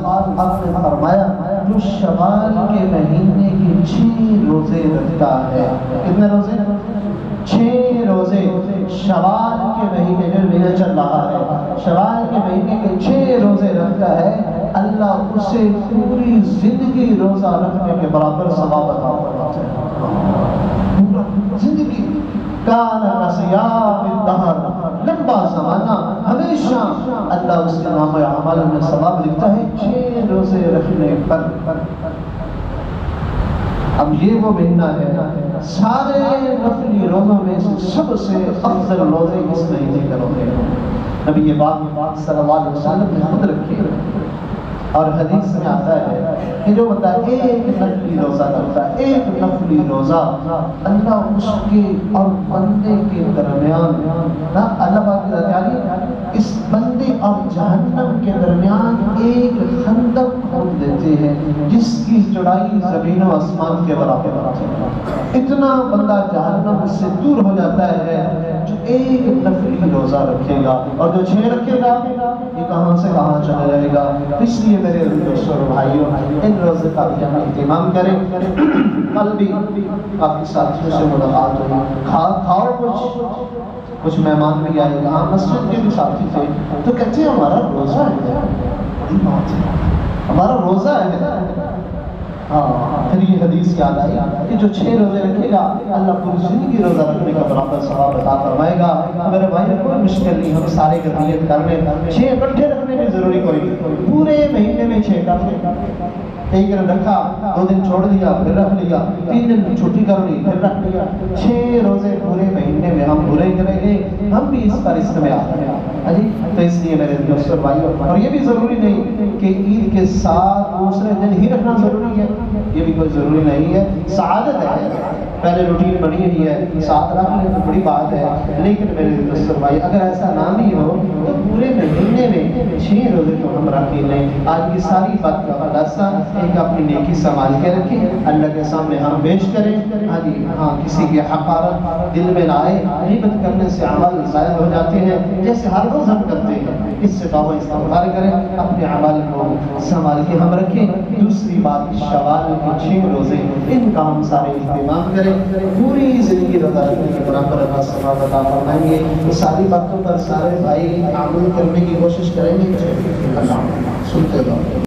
آپ نے فرمایا جو شوال کے مہینے کے 6 روزے رکھتا ہے، کتنے روزے؟ 6 روزے شوال کے مہینے جو مہینہ چل رہا ہے، شوال کے مہینے کے 6 روزے رکھتا ہے، اللہ اسے پوری زندگی روزہ رکھنے کے برابر ثواب عطا فرماتا ہے۔ زندگی کان کصیام الدہر، لمبا زمانہ، ہمیشہ اللہ اس کے نام اعمال میں ثواب لکھتا ہے 6 روزے رکھنے پر۔ اب یہ وہ مہینہ ہے، سارے نفلی روزوں میں سے سب سے افضل روزے اس مہینے کے روزے ہیں۔ نبی پاک صلی اللہ علیہ وسلم نے خود رکھی، اور حدیث میں آتا ہے کہ جو بندہ ایک نفلی روزہ کرتا ہے، ایک نفلی روزہ، اللہ اس کے اور بندے کے درمیان نا، اللہ پاک کی اس بندے اور جہنم کے درمیان ایک خندق کھود دیتے ہیں جس کی چوڑائی زمین و آسمان کے برابر ہوتی ہے۔ اتنا بندہ جہنم سے دور ہو جاتا ہے جو ایک نفلی روزہ رکھے گا، اور جو 6 رکھے گا یہ کہاں سے کہاں چلا جائے گا۔ اس لیے میرے دوستوں اور بھائیوں، ان روزے کا بھی ہم اہتمام کریں۔ کل بھی کافی ساتھیوں سے ملاقات ہوئی، کھاؤ کچھ مہمان بھی آئے گا، مسجد کے بھی ساتھی تھے، تو کہتے ہیں ہمارا روزہ ہے، بڑی بات ہے، ہمارا روزہ ہے۔ پھر یہ حدیث یاد آئی کہ جو 6 روزے رکھے گا اللہ پوری زندگی روزہ رکھنے کا برابر ثواب عطا فرمائے گا۔ میرے بھائی کوئی مشکل نہیں، ہم سارے کی نیت کر لیں، 6 اکٹھے رکھنے کی ضروری کوئی نہیں، پورے مہینے میں 6 کر لیں۔ ایک دن رکھا، 2 دن چھوڑ دیا، پھر رکھ لیا، 3 دن چھٹی کر لی، پھر رکھ لیا۔ 6 روزے پورے مہینے میں ہم پورے کریں گے، ہم بھی اس پر استعمال کریں۔ تو اس لیے میرے دوستوں بھائیوں، اور یہ بھی ضروری نہیں کہ عید کے ساتھ دوسرے دن ہی رکھنا ضروری ہے، یہ بھی کوئی ضروری نہیں ہے۔ سعادت ہے، پہلے روٹین بنی ہوئی ہے، ساتھ رکھنے تو بڑی بات ہے، لیکن میرے دوستوں بھائی اگر ایسا نہ بھی ہو تو پورے مہینے میں 6 روزے تو ہم رکھ ہی لیں۔ آج کی ساری بات کا خلاصہ ایک اپنی نیکی سنبھال کے رکھیں، اللہ کے سامنے ہم پیش کریں۔ کسی کی حقارت دل میں نہ آئے، غیبت کرنے سے اعمال ضائع ہو جاتے ہیں، جیسے ہر روز ہم کرتے ہیں۔ اس سے توبہ استغفار کریں، اپنے اعمال کو سنبھال کے ہم رکھیں۔ دوسری بات، شوال کے 6 روزے، ان کا ہم سارے اہتمام کریں، پوری زندگی روزہ رکھنے کے برابر اللہ ثواب عطا فرمائیں گے۔ یہ ساری باتوں پر سارے بھائی عمل کرنے کی کوشش کریں گے۔ اللہ سنتے رہو۔